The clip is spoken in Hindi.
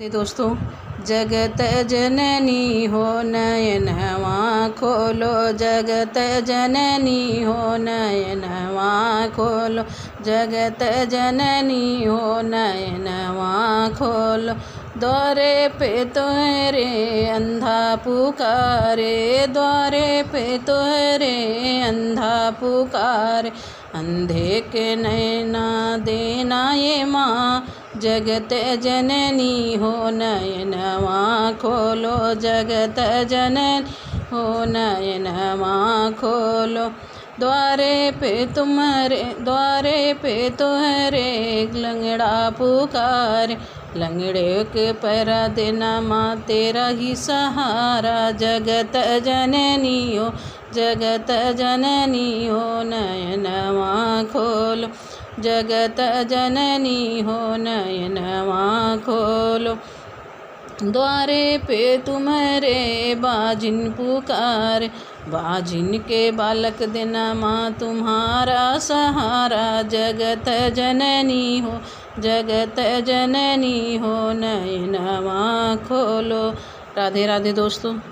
दोस्तों, जगत जननी हो नयनवा खोलो, जगत जननी हो नयनवा खोलो, जगत जननी हो नयनवा खोलो। द्वारे पे तोहरे अंधा पुकारे, द्वारे पे तोहरे अंधा पुकारे। अंधे के नैना देना ये माँ, जगत जननी हो नयनवा खोलो, जगत जननी हो नयनवा खोलो। द्वारे पे तुम्हारे लंगड़ा पुकारे, लंगड़े के पैरा देना माँ तेरा ही सहारा। जगत जननी हो, जगत जननी हो नयनवा खोलो, जगत जननी हो नयनवा खोलो। द्वारे पे तुम्हारे बाजिन पुकार, बाजिन के बालक देना माँ तुम्हारा सहारा। जगत जननी हो, जगत जननी हो नयनवा खोलो। राधे राधे दोस्तों।